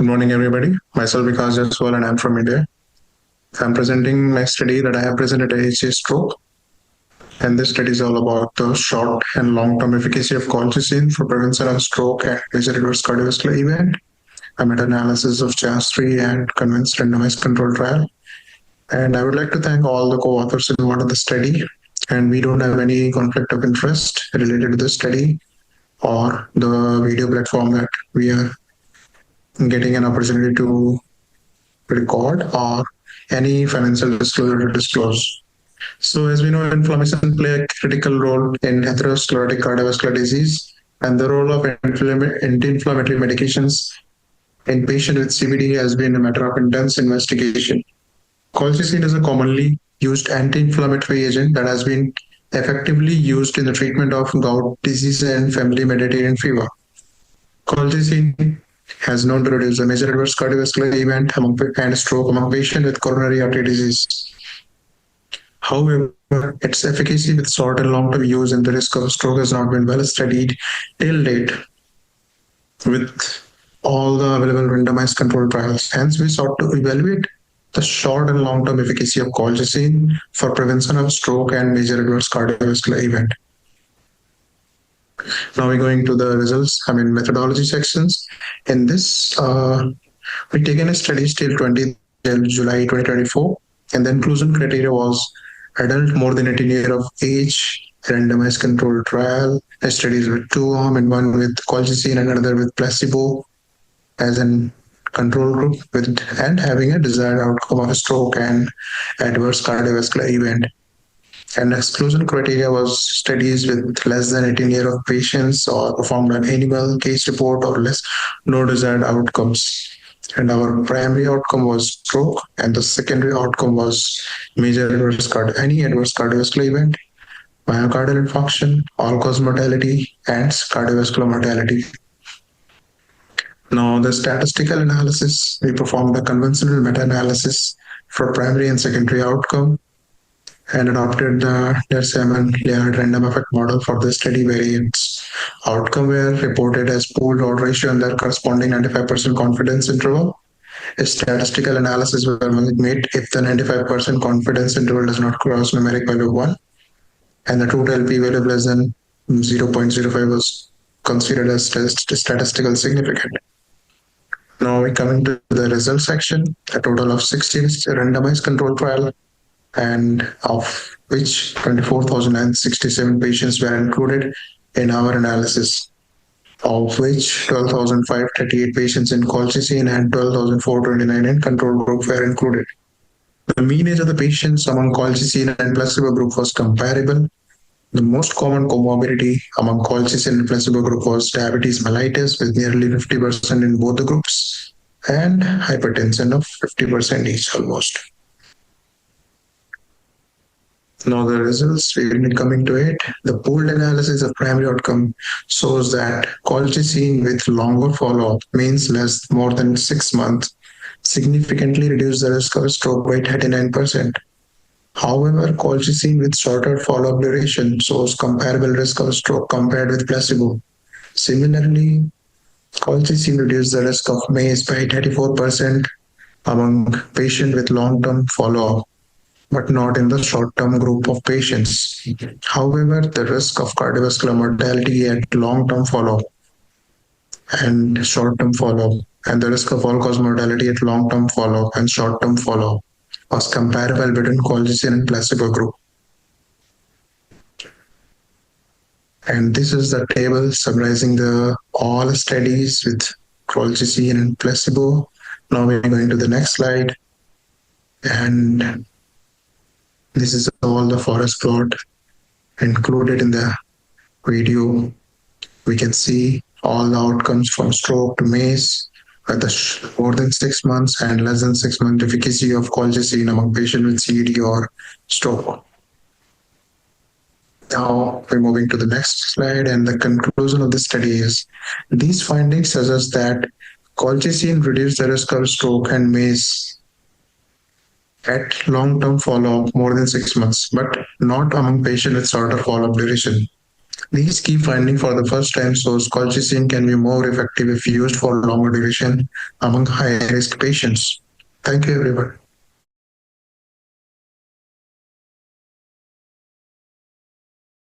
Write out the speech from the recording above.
Good morning, everybody. Myself, Vikash Jaiswal, and I'm from India. I'm presenting my study that I have presented at HA Stroke. And this study is all about the short and long-term efficacy of colchicine for prevention of stroke and major adverse cardiovascular event. A meta-analysis of CHANCE-3 and convinced randomized control trial. And I would like to thank all the co-authors involved in the study. And we don't have any conflict of interest related to the study or the video platform that we are getting an opportunity to record or any financial disclosure to disclose. So, as we know, inflammation play a critical role in atherosclerotic cardiovascular disease, and the role of anti-inflammatory medications in patients with CVD has been a matter of intense investigation. Colchicine is a commonly used anti-inflammatory agent that has been effectively used in the treatment of gout disease and family Mediterranean fever. Colchicine has known to reduce the major adverse cardiovascular event and stroke among patients with coronary artery disease. However, its efficacy with short and long-term use and the risk of stroke has not been well studied till date with all the available randomized controlled trials. Hence, we sought to evaluate the short and long-term efficacy of colchicine for prevention of stroke and major adverse cardiovascular event. Now we're going to the results, methodology sections. In this, we taken a study till 20 July 2024, and the inclusion criteria was adult more than 18 years of age, randomized controlled trial, studies with two arm and one with colchicine and another with placebo as an control group with and having a desired outcome of a stroke and adverse cardiovascular event. And exclusion criteria was studies with less than 18 years of patients or performed an animal case report or less no desired outcomes. And our primary outcome was stroke, and the secondary outcome was major any adverse cardiovascular event, myocardial infarction, all-cause mortality, and cardiovascular mortality. Now, the statistical analysis, we performed a conventional meta-analysis for primary and secondary outcome and adopted the DER7 layered random effect model for the study variants. Outcome were reported as pooled odds ratio and their corresponding 95% confidence interval. A statistical analysis were made if the 95% confidence interval does not cross numeric value of 1 and the total p-value less than 0.05 was considered as statistical significant. Now we come into the results section. A total of 16 randomized control trial, and of which 24,067 patients were included in our analysis, of which 12,538 patients in colchicine and 12,429 in control group were included. The mean age of the patients among colchicine and placebo group was comparable. The most common comorbidity among colchicine and placebo group was diabetes mellitus with nearly 50% in both the groups and hypertension of 50% each almost. Now the results, we will be coming to it. The pooled analysis of primary outcome shows that colchicine with longer follow-up, means more than 6 months, significantly reduced the risk of stroke by 39%. However, colchicine with shorter follow-up duration shows comparable risk of stroke compared with placebo. Similarly, colchicine reduced the risk of MACE by 34% among patients with long-term follow-up, but not in the short-term group of patients. However, the risk of cardiovascular mortality at long-term follow-up and short-term follow-up, and the risk of all-cause mortality at long-term follow-up and short-term follow-up was comparable between colchicine and placebo group. And this is the table summarizing all studies with colchicine and placebo. Now we're going to the next slide. And this is all the forest plot included in the video. We can see all the outcomes from stroke to MACE at the more than 6 months and less than 6 month efficacy of colchicine among patients with CVD or stroke. Now we're moving to the next slide, and the conclusion of the study is these findings suggest that colchicine reduced the risk of stroke and MACE at long-term follow-up more than 6 months, but not among patients with shorter follow-up duration. These key findings for the first time shows colchicine can be more effective if used for longer duration among high-risk patients. Thank you, everyone.